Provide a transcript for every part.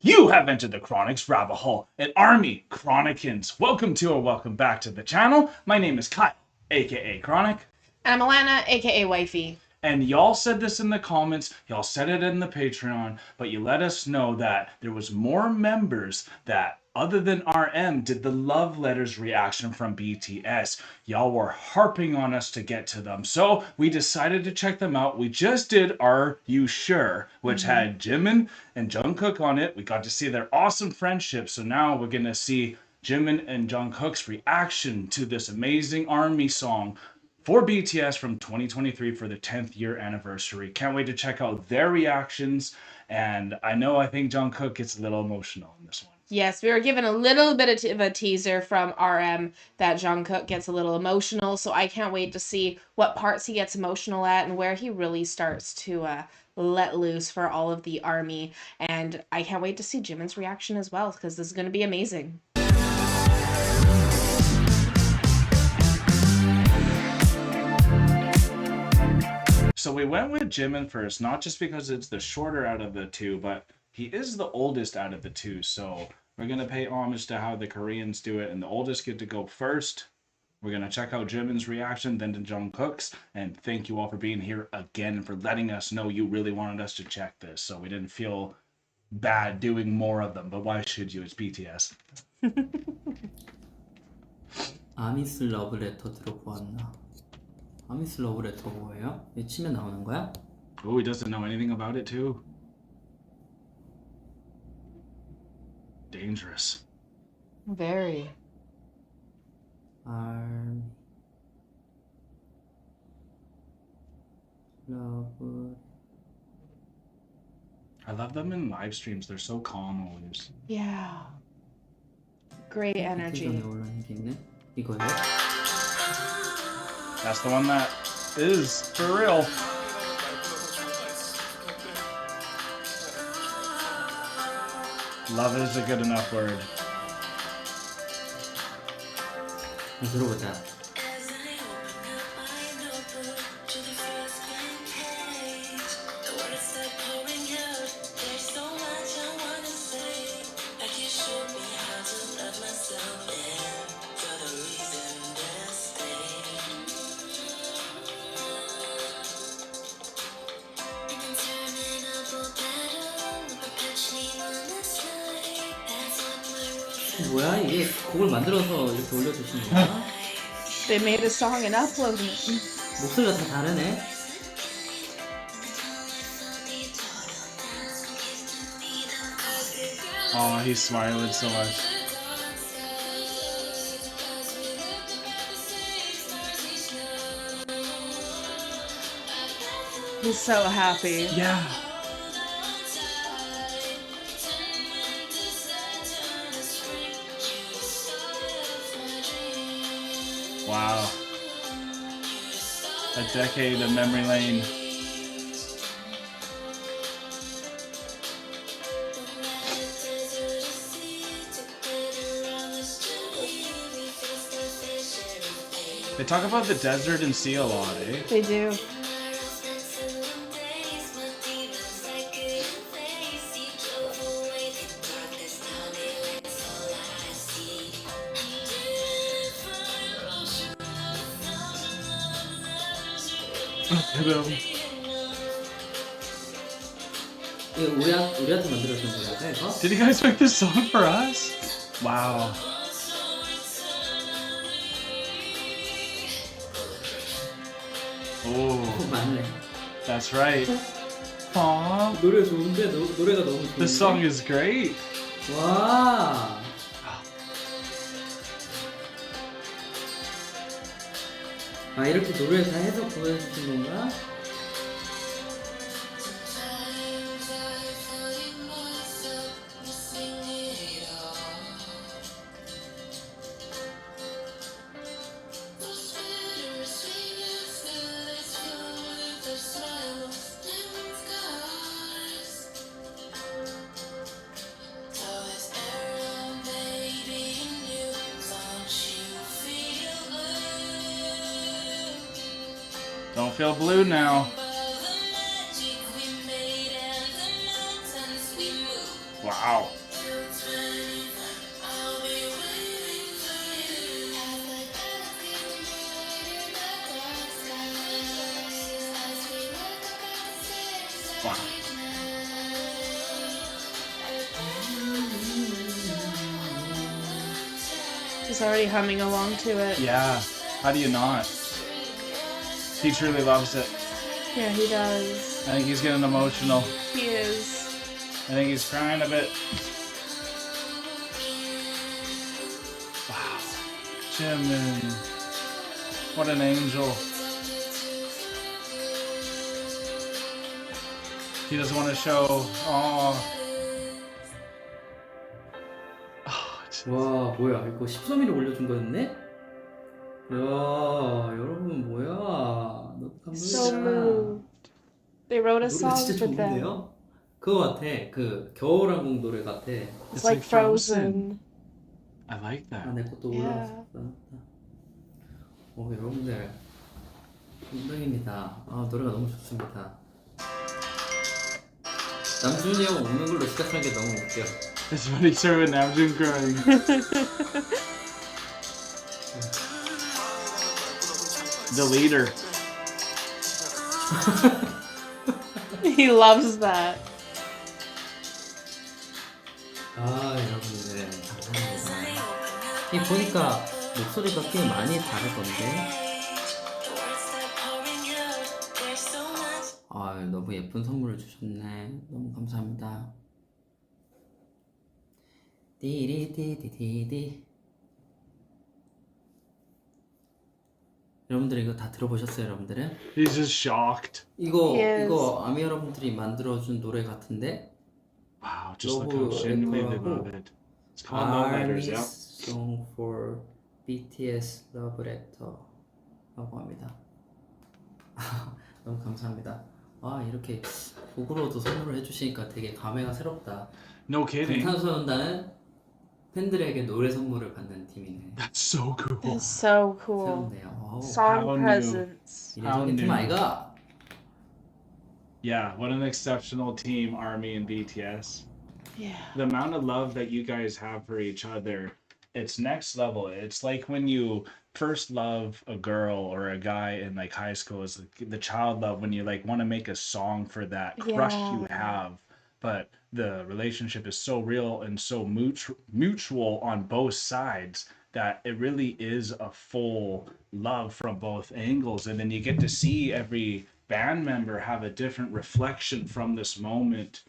You have entered the Chronic's rabbit hole, an army Chronicans. Welcome to or welcome back to the channel. My name is Kyle, aka Chronic. And I'm Alanna, aka Wifey. And y'all said this in the comments, y'all said it in the Patreon, but you let us know that there was more members that, other than RM, did the love letters reaction from BTS. Y'all were harping on us to get to them, so we decided to check them out. We just did Are You Sure, which had Jimin and Jungkook on it. We got to see their awesome friendship, so now we're gonna see Jimin and Jungkook's reaction to this amazing ARMY song for BTS from 2023 for the 10th year anniversary. Can't wait to check out their reactions. And I think Jungkook gets a little emotional in this one. Yes, we were given a little bit of a teaser from RM that Jungkook gets a little emotional. So I can't wait to see what parts he gets emotional at and where he really starts to let loose for all of the ARMY. And I can't wait to see Jimin's reaction as well, because this is going to be amazing. So we went with Jimin first, not just because it's the shorter out of the two, but he is the oldest out of the two. So we're going to pay homage to how the Koreans do it, and the oldest get to go first. We're going to check out Jimin's reaction, then to Jungkook's, and thank you all for being here again, for letting us know you really wanted us to check this, so we didn't feel bad doing more of them, but why should you? It's BTS. 아미스 러브레터 들어보았나? 아미스 러브레터 뭐예요? 이거 치면 나오는 거야? Oh, he doesn't know anything about it too. Dangerous. Very. 러브. I love them in live streams. They're so calm always. Yeah. Great energy. 올라온 게 있네. 이거요? That's the one that is for real. Love is a good enough word. 들어보자. 뭐야 이게 곡을 만들어서 이렇게 올려주시는 거야? They made a song and uploaded it. 목소리가 다 다르네. Oh, he's smiling so much. He's so happy. Yeah. Wow. A decade of memory lane. They talk about the desert and sea a lot, eh? They do. Hello. 이거 우리한테 만들어준 거야, 이거? Did you guys make this song for us? Wow. Oh, 맞네. that's right. Aww. 노래 좋은데 노래가 너무 좋은데. This song is great. 와. 아 이렇게 노래 다 해서 보여주신 건가? Don't feel blue now. Wow. Wow. Wow. He's already humming along to it. Yeah. How do you not? He truly loves it. Yeah, he does. I think he's getting emotional. He is. I think he's crying a bit. Wow. Jimin. What an angel. He doesn't want to show. Oh. 와 뭐야 이거 13위로 올려준 거였네? 야 여러분 뭐야 너무 So 감동이다. moved. They wrote a 노래가 song 진짜 for them. 좋은데요? 그거 같아 그 겨울왕국 노래 같아. It's like Frozen. I like that. 아 내 것도 Yeah. 올라왔어. 여러분들 감동입니다. 아 노래가 너무 좋습니다. 남준이 형 웃는 걸로 시작한 게 너무 웃겨. It's funny, sir, with Namjoon crying. The leader. He loves that. 아 여러분들 감사합니다. 이 보니까 목소리가 꽤 많이 다르던데. 아 너무 예쁜 선물을 주셨네. 너무 감사합니다. 띠리띠디디디. 여러분들 이거 다 들어보셨어요, 여러분들은? He's just shocked. Yes. 이거 아미 여러분들이 만들어준 노래 같은데? Wow, just look how genuinely they love it. It's called Love Letters, yeah. Song for BTS Love Letter라고 합니다. 너무 감사합니다. 아 이렇게 곡으로도 선물을 해주시니까 되게 감회가 새롭다. No kidding. 방탄소년단은 팬들에게 노래 선물을 받는 팀이네. That's so cool. It's so cool. 새롭네요. 와우. Song How new. presents. 이례적인 팀 new. 아이가? Yeah, what an exceptional team, ARMY and BTS. Yeah. The amount of love that you guys have for each other, it's next level. It's like when you first love a girl or a guy in like high school, is the child love when you like want to make a song for that crush you have, but the relationship is so real and so mutual on both sides that it really is a full love from both angles, and then you get to see every band member have a different reflection from this moment.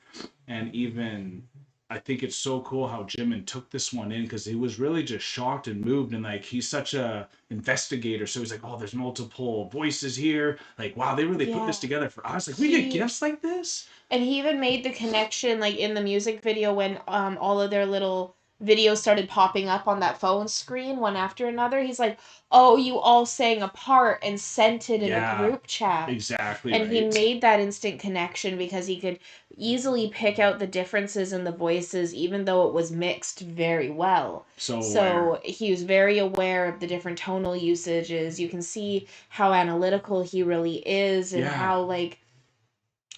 And even I think it's so cool how Jimin took this one in, because he was really just shocked and moved, and like he's such a investigator, so he's like, oh, there's multiple voices here, like wow, they really put this together for us, like we get gifts like this. And he even made the connection, like in the music video, when all of their little videos started popping up on that phone screen one after another. He's like, oh, you all sang a part and sent it in a group chat. Exactly. And he made that instant connection because he could easily pick out the differences in the voices, even though it was mixed very well. So he was very aware of the different tonal usages. You can see how analytical he really is, and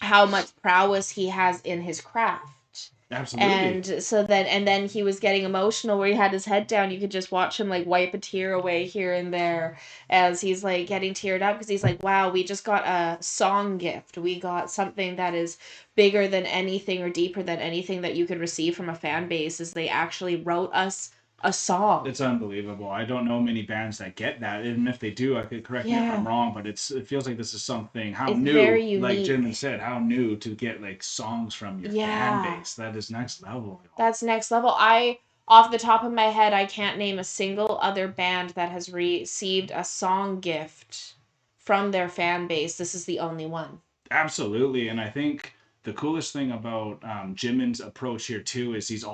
how much prowess he has in his craft. Absolutely. And so then he was getting emotional where he had his head down. You could just watch him like wipe a tear away here and there as he's like getting teared up, because he's like, wow, we just got a song gift. We got something that is bigger than anything or deeper than anything that you could receive from a fan base, is they actually wrote us a song. It's unbelievable. I don't know many bands that get that, and if they do, I could correct me if I'm wrong, but it feels like this is something new, very unique. Like Jimin said, how new to get like songs from your fan base. That is next level. That's next level. Off the top of my head, I can't name a single other band that has received a song gift from their fan base. This is the only one. Absolutely. And I think the coolest thing about Jimin's approach here too is he's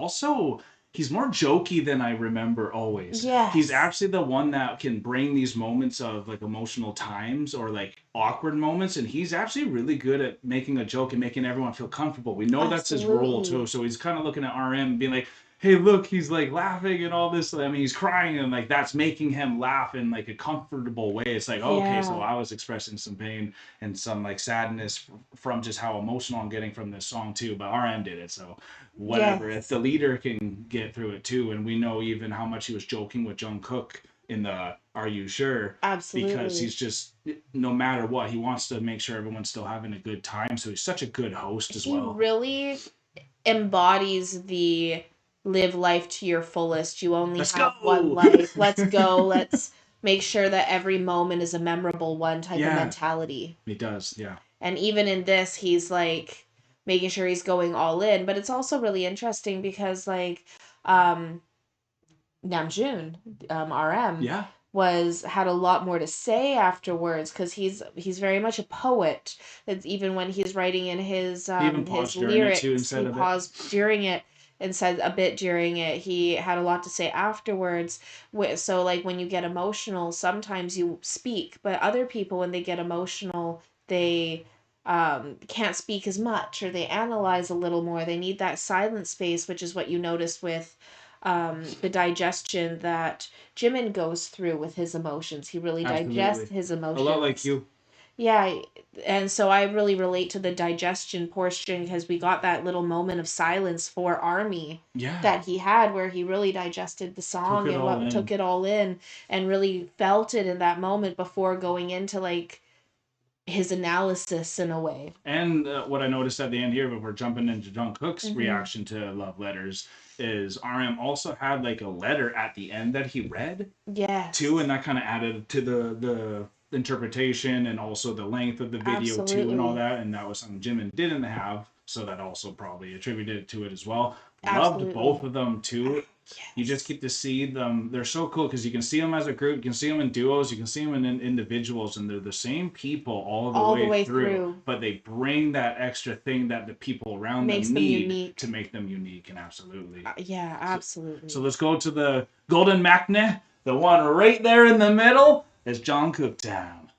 more jokey than I remember always. Yes. He's actually the one that can bring these moments of like emotional times or like awkward moments, and he's actually really good at making a joke and making everyone feel comfortable. We know that's his role too. So he's kind of looking at RM and being like, hey, look, he's like laughing and all this. I mean, he's crying and like that's making him laugh in like a comfortable way. It's like, okay, so Yeah. I was expressing some pain and some like sadness from just how emotional I'm getting from this song too. But RM did it, so whatever. If Yes. the leader can get through it too, and we know even how much he was joking with Jungkook in the "Are You Sure?" because Absolutely. he's just no matter what, he wants to make sure everyone's still having a good time. So he's such a good host as He well. really embodies the live life to your fullest. You only Let's have one go. life. Let's go. Let's make sure that every moment is a memorable one type of Yeah, mentality. he does. Yeah. And even in this, he's like making sure he's going all in. But it's also really interesting because like um Namjoon, RM, Yeah. had a lot more to say afterwards because he's very much a poet. It's even when he's writing in He even his paused during it too and lyrics, said he a bit. paused during it and said a bit during it. He had a lot to say afterwards. So like when you get emotional, sometimes you speak, but other people when they get emotional, they can't speak as much or they analyze a little more. They need that silent space, which is what you noticed with the digestion that Jimin goes through with his emotions. He really digests Absolutely. his A lot like emotions. you. Yeah, and so I really relate to the digestion portion because we got that little moment of silence for Army Yeah. that he had where he really digested the Took song it and all what took in. it all in and really felt it in that moment before going into like his analysis in a way. And what I noticed at the end here, before jumping into Jungkook's Mm-hmm. reaction to Love Letters, is RM also had like a letter at the end that he read too, Yes, and that kind of added to the interpretation and also the length of the video too, and all absolutely. that. And that was something Jimin didn't have, so that also probably attributed to it as well. Loved both Absolutely. of them too. You just Yes. get to see them. They're so cool because you can see them as a group, you can see them in duos, you can see them in individuals, and they're the same people all the All the way way through. through. But they bring that extra thing that the people around Makes them them need to unique. make them unique, and absolutely. Yeah, So absolutely. let's go to the golden maknae, the one right there in the middle. Is Jungkook down.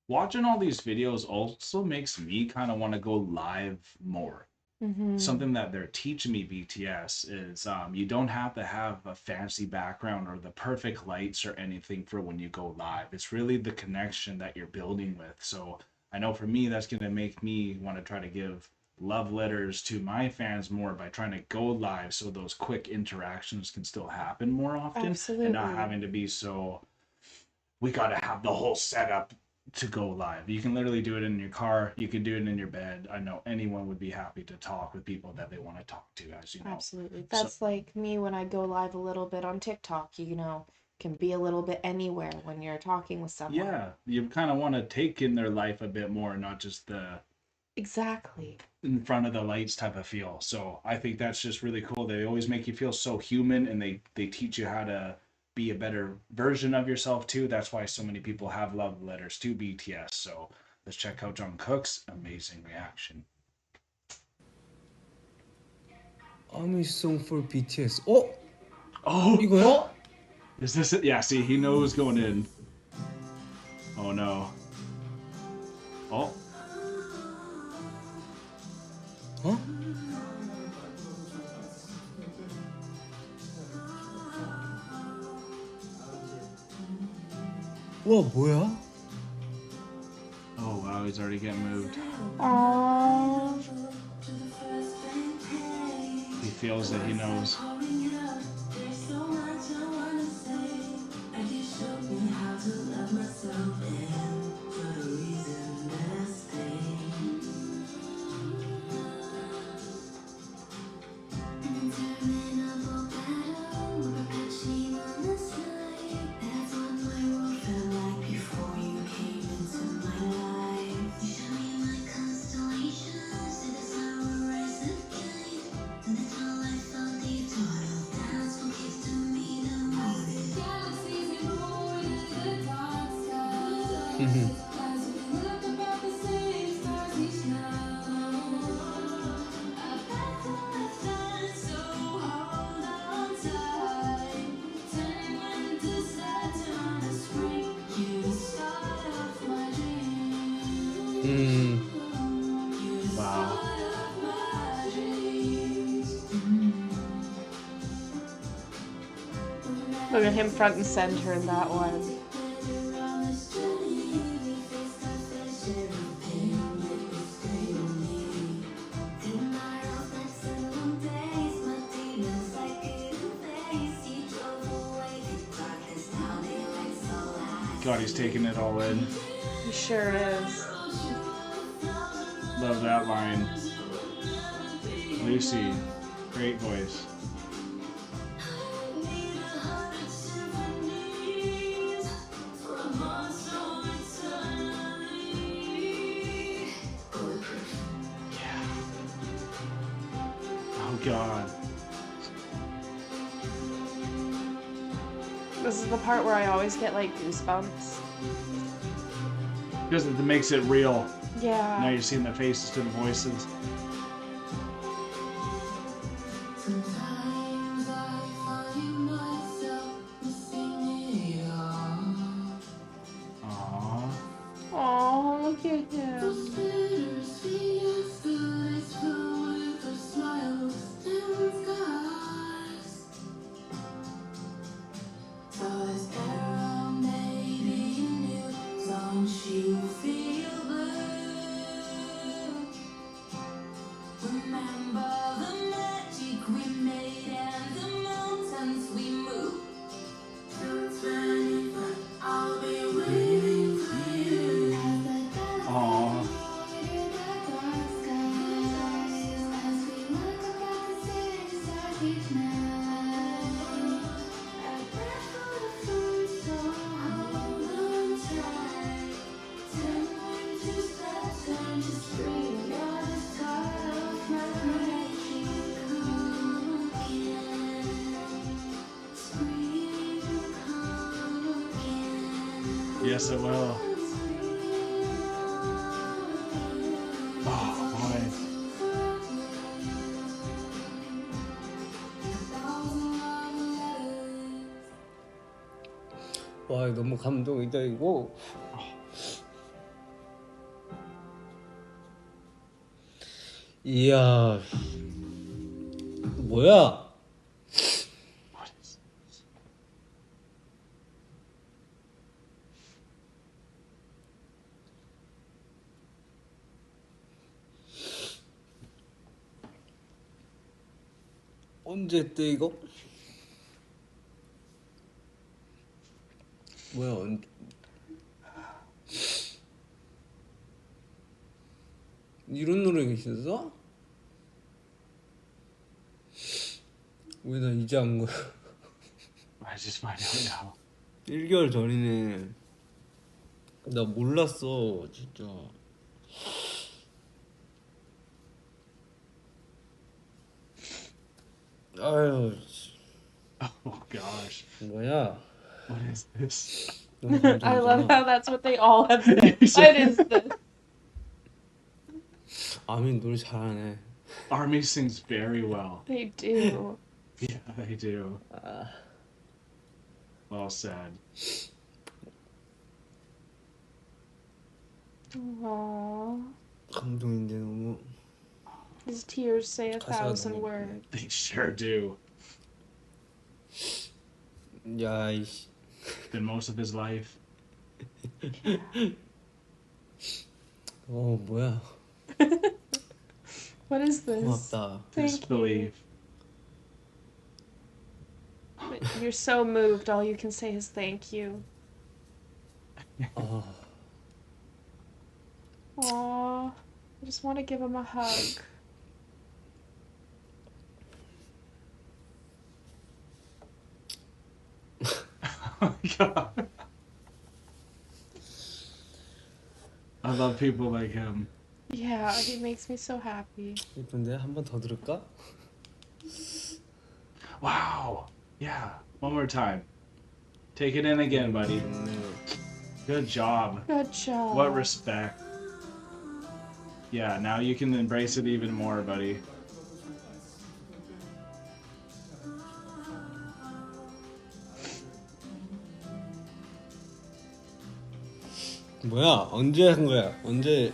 Watching all these videos also makes me kind of want to go live more. Mm-hmm. Something that they're teaching me, BTS, is you don't have to have a fancy background or the perfect lights or anything for when you go live. It's really the connection that you're building with. So I know for me, that's going to make me want to try to give love letters to my fans more by trying to go live so those quick interactions can still happen more often and not Absolutely. having to be so we got to have the whole setup to go live. You can literally do it in your car. You can do it in your bed. I know anyone would be happy to talk with people that they want to talk to, as you know. Absolutely. So That's like me when I go live a little bit on TikTok, can be a little bit anywhere when you're talking with someone. yeah, you kind of want to take in their life a bit more, not just the Exactly. in front of the lights type of feel. So I think that's just really cool. They always make you feel so human, and they teach you how to be a better version of yourself too. That's why so many people have love letters to BTS. So let's check out Jungkook's amazing reaction. Army song for BTS. 어? Oh, 이거야? is this it? Yeah, see, he knows going in. Oh no. Oh, 어? 와, 뭐야? oh wow, he's already getting moved. Oh. He feels that he knows. Wow. Look at him front and center in that one. God, he's taking it all in. He sure is. Love that line. Lucy, great voice. Yeah. Oh God. This is the part where I always get like goosebumps. Because it makes it real. Yeah. Now you're seeing the faces to the voices. Aww. Oh, look at him. Aww. Yes, it will. Oh boy. 와 너무 감동이다 이거. 이야 뭐야? What is 언제 했대 이거? 뭐야 이런 노래가 있었어? 왜 나 이제 안 거야? I just find out now. 1개월 전이네. 나 몰랐어 진짜. 아유 Oh gosh. 뭐야? What is this? 너무 I love 감동이잖아. how that's what they all have said. What is this? 아민 노래 잘하네. Army sings very well. They do. Yeah, they do. 아, Well said. Aww. 감동인데 너무. His tears say 가사가 1,000 너무 words. They sure do. 야 이씨. Been most of his life. 뭐야? What is this? 고맙다. Thank Disbelief. You're so moved. All you can say is thank you. 아, Aww. I just want to give him a hug. Oh God. I love people like him. Yeah, he makes me so happy. 예쁜데 한 번 더 들을까? Wow. Yeah. One more time. Take it in again, buddy. 좋네. Good job. Good job. What respect. Yeah, now you can embrace it even more, buddy. 뭐야? 언제 한 거야? 언제?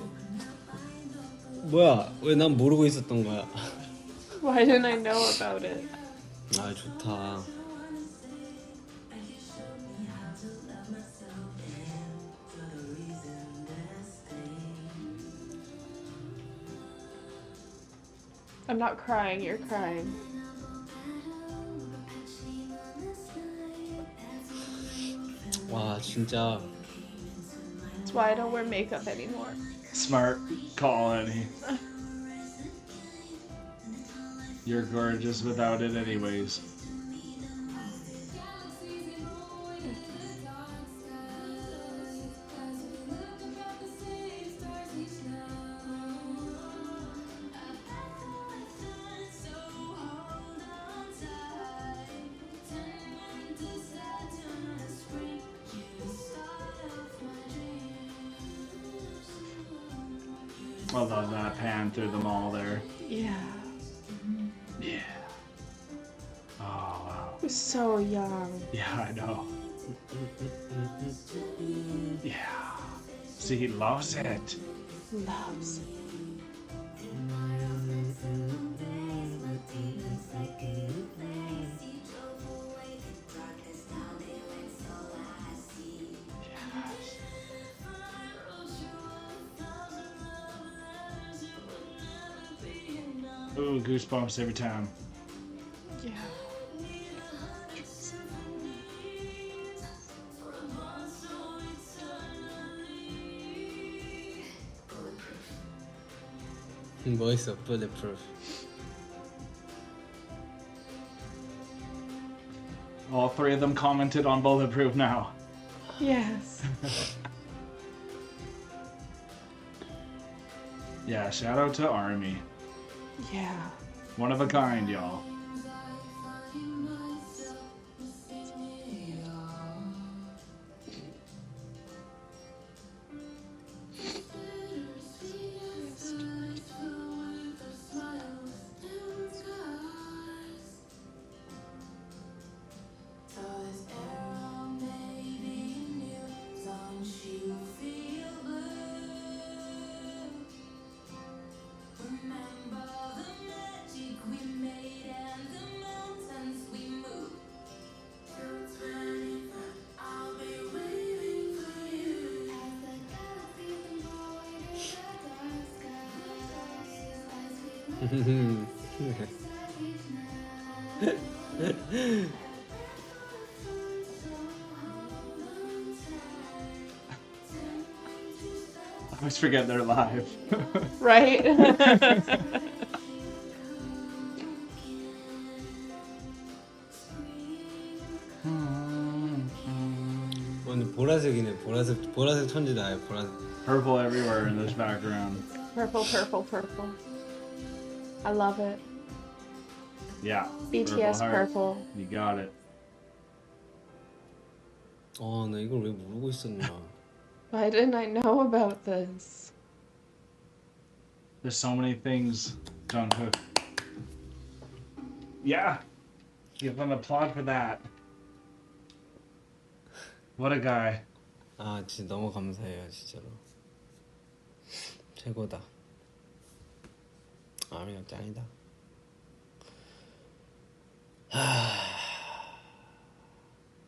뭐야? 왜 난 모르고 있었던 거야? Why didn't I know about it? 아 좋다. I'm not crying, you're crying. 와 진짜 That's why I don't wear makeup anymore. Smart call, Annie. You're gorgeous without it anyways. I love that pan through them all there. Yeah. Yeah. Oh, wow. We're so young. Yeah, I know. Yeah. See, he loves it. Loves. Ooh, goosebumps every time. Yeah. 멋있어. Bulletproof. All three of them commented on Bulletproof now. Yes. Yeah, shout out to Army. Yeah. One of a kind, y'all. I always forget they're live. Right? 오늘 보라색이네. 보라색 천지다. 보라색. Purple everywhere in this background. Purple, purple, purple. I love it. Yeah. BTS heart. purple. You got it. 나 이걸 왜 모르고 있었냐. Why didn't I know about this? There's so many things, Jungkook. Yeah. Give an applaud for that. What a guy. 아 진짜 너무 감사해요 진짜로. 최고다. 아미야 짱이다.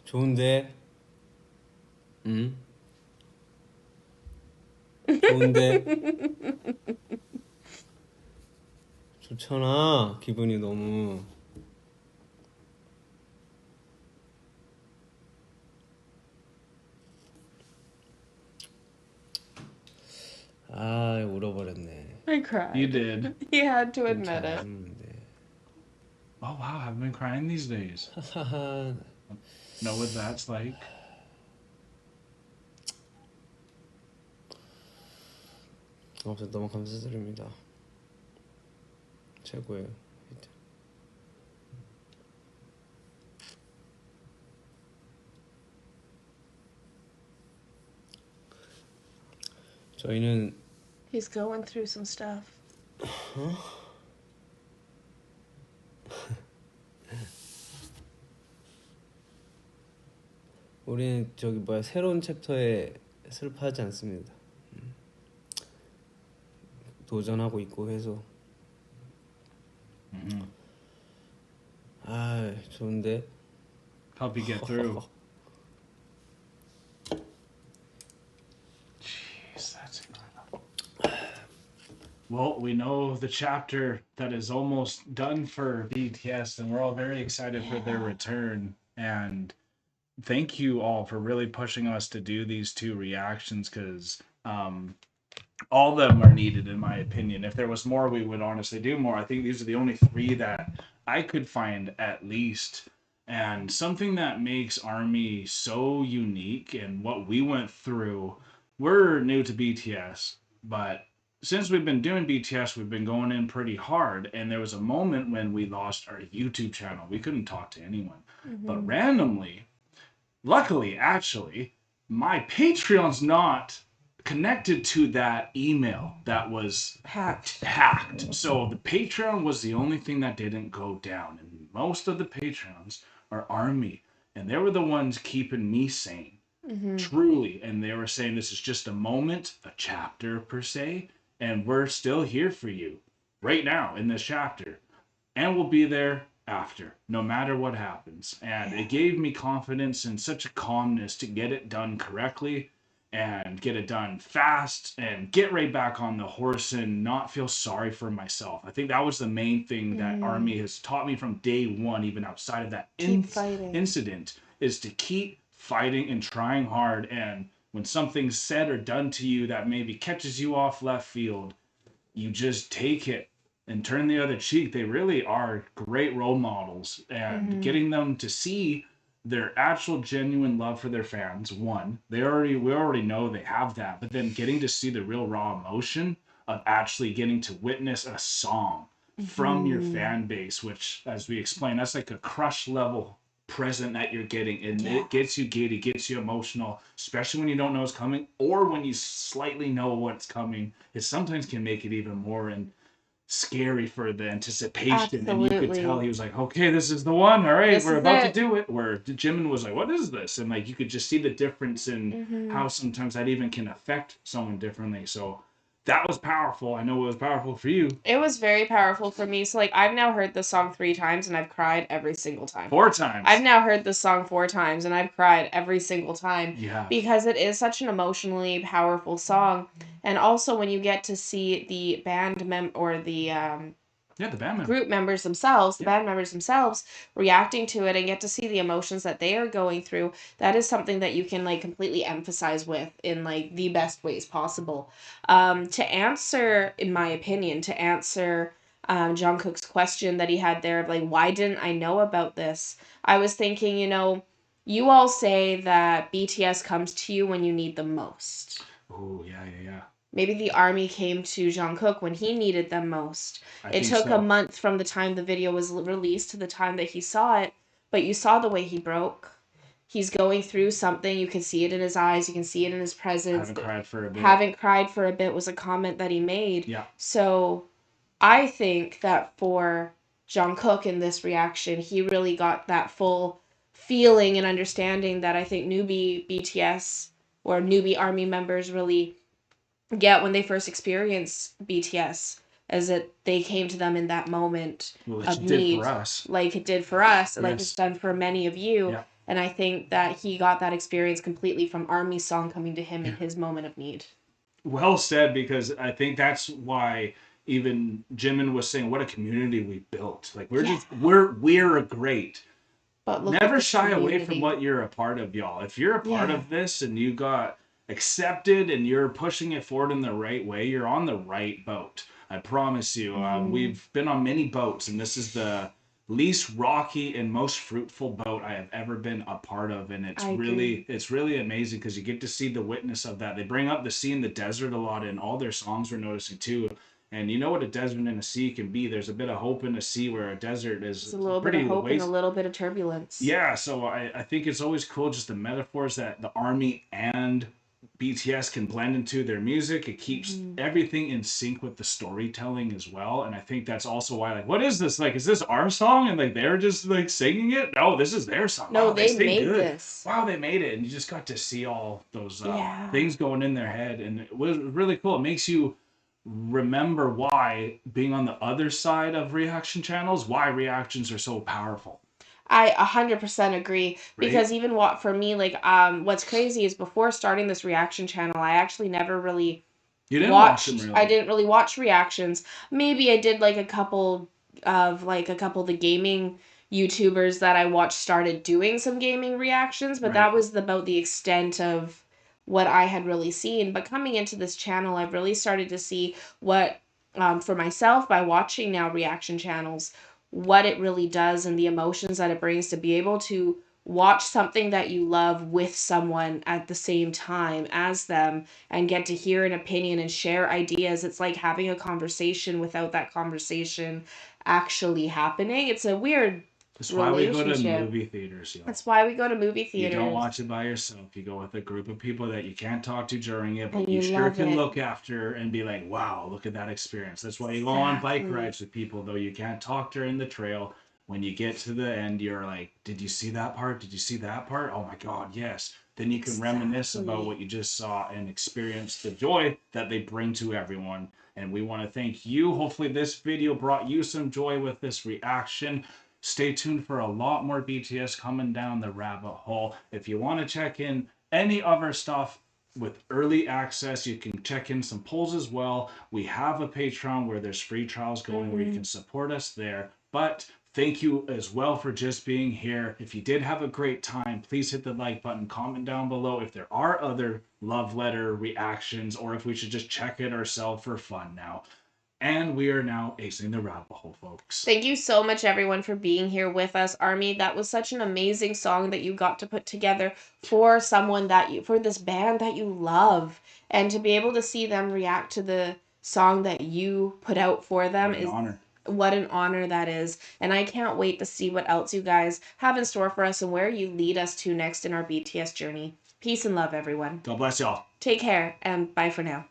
좋은데? 응? 좋은데? 좋잖아. 기분이 너무. 아 울어버렸네. I cried. You did. He had to admit it. 잘했는데. Oh wow, I've been crying these days. 하하. Know what that's like? 아무튼 너무 감사드립니다. 최고예요. 저희는 He's going through some stuff. 우리는 저기 뭐야 새로운 챕터에 슬퍼하지 않습니다. 도전하고 있고 해서 아 좋은데 Help you get through. Jeez, that's incredible. Well, we know the chapter that is almost done for BTS, and we're all very excited for their return. And thank you all for really pushing us to do these two reactions because all of them are needed, in my opinion. If there was more, we would honestly do more. I think these are the only three that I could find at least. And something that makes Army so unique and what we went through, we're new to BTS, but since we've been doing BTS, we've been going in pretty hard. And there was a moment when we lost our YouTube channel. We couldn't talk to anyone. But randomly, luckily, actually, my Patreon's not connected to that email that was hacked. So the Patreon was the only thing that didn't go down. And most of the Patreons are Army. And they were the ones keeping me sane. Truly. And they were saying this is just a moment, a chapter per se. And we're still here for you right now in this chapter. And we'll be there after, no matter what happens. And it gave me confidence and such a calmness to get it done correctly and get it done fast and get right back on the horse and not feel sorry for myself. I think that was the main thing that Army has taught me from day one, even outside of that incident, is to keep fighting and trying hard. And when something's said or done to you that maybe catches you off left field, you just take it and turn the other cheek. They really are great role models, and getting them to see their actual genuine love for their fans. One, we already know they have that, but then getting to see the real raw emotion of actually getting to witness a song from your fan base, which, as we explained, that's like a crush level present that you're getting, and it gets you giddy, gets you emotional, especially when you don't know it's coming, or when you slightly know what's coming. It sometimes can make it even more and scary for the anticipation. Absolutely. And you could tell he was like, okay, this is the one, all right, This we're is about it. to do it. Where Jimin was like, what is this? And like you could just see the difference in how sometimes that even can affect someone differently. So that was powerful. I know it was powerful for you. It was very powerful for me. So, like, I've now heard the song 3 times and I've cried every single time. 4 times. I've now heard the song 4 times and I've cried every single time. Yeah. Because it is such an emotionally powerful song. And also when you get to see the band the the group members themselves, the band members themselves reacting to it and get to see the emotions that they are going through, that is something that you can like completely emphasize with in like the best ways possible. To answer, in my opinion, Jungkook's question that he had there of like, why didn't I know about this? I was thinking, you all say that BTS comes to you when you need them most. Oh, yeah. Maybe the Army came to Jungkook when he needed them most. It took a month from the time the video was released to the time that he saw it, but you saw the way he broke. He's going through something. You can see it in his eyes. You can see it in his presence. Haven't cried for a bit was a comment that he made. Yeah. So I think that for Jungkook in this reaction, he really got that full feeling and understanding that I think newbie BTS or newbie Army members really get when they first experience BTS, as that they came to them in that moment of need, for us. like it did for us, like Yes. it's done for many of you. Yeah. And I think that he got that experience completely from Army's song coming to him in his moment of need. Well said, because I think that's why even Jimin was saying, what a community we built. Like we're great. But look Never at the shy away community. from what you're a part of, y'all. If you're a part of this and you got accepted and you're pushing it forward in the right way, you're on the right boat. I promise you. We've been on many boats, and this is the least rocky and most fruitful boat I have ever been a part of, and it's really amazing because you get to see the witness of that. They bring up the sea and the desert a lot in all their songs, we're noticing too. And you know what a desert and a sea can be. There's a bit of hope in a sea where a desert is It's a little bit of hope and a little bit of turbulence. Yeah, so I think it's always cool just the metaphors that the Army and BTS can blend into their music. It keeps everything in sync with the storytelling as well. And I think that's also why, like, what is this? Like, is this our song? And like they're just like singing it? No, this is their song. No, wow, they made this. Wow, they made it. And you just got to see all those things going in their head. And it was really cool. It makes you remember why being on the other side of reaction channels, why reactions are so powerful. I 100% agree, because even for me, like, what's crazy is before starting this reaction channel, I actually never really You didn't watch them, watched. really? I didn't really watch reactions. Maybe I did like a couple of the gaming YouTubers that I watched started doing some gaming reactions, but Right. that was about the extent of what I had really seen. But coming into this channel, I've really started to see what, for myself, by watching now reaction channels, what it really does and the emotions that it brings to be able to watch something that you love with someone at the same time as them and get to hear an opinion and share ideas. It's like having a conversation without that conversation actually happening. It's a weird That's why we go to relationship. movie theaters, yo. That's why we go to movie You theaters. don't watch it by yourself. You go with a group of people that you can't talk to during it, but And you you sure love can it. look after and be like, wow, look at that experience. That's why you go on bike Exactly. rides with people, though you can't talk during the trail. When you get to the end, you're like, did you see that part? Did you see that part? Oh my God, yes. Then you can reminisce about Exactly. what you just saw and experience the joy that they bring to everyone. And we want to thank you. Hopefully, this video brought you some joy with this reaction. Stay tuned for a lot more BTS coming down the rabbit hole. If you want to check in any other stuff with early access, you can check in some polls as well. We have a Patreon where there's free trials going where you can support us there. But thank you as well for just being here. If you did have a great time, please hit the like button, comment down below if there are other love letter reactions or if we should just check it ourselves for fun now. And we are now acing the rabbit hole, folks. Thank you so much, everyone, for being here with us, Army. That was such an amazing song that you got to put together for someone for this band that you love. And to be able to see them react to the song that you put out for them What an honor. What an honor that is. And I can't wait to see what else you guys have in store for us and where you lead us to next in our BTS journey. Peace and love, everyone. God bless y'all. Take care and bye for now.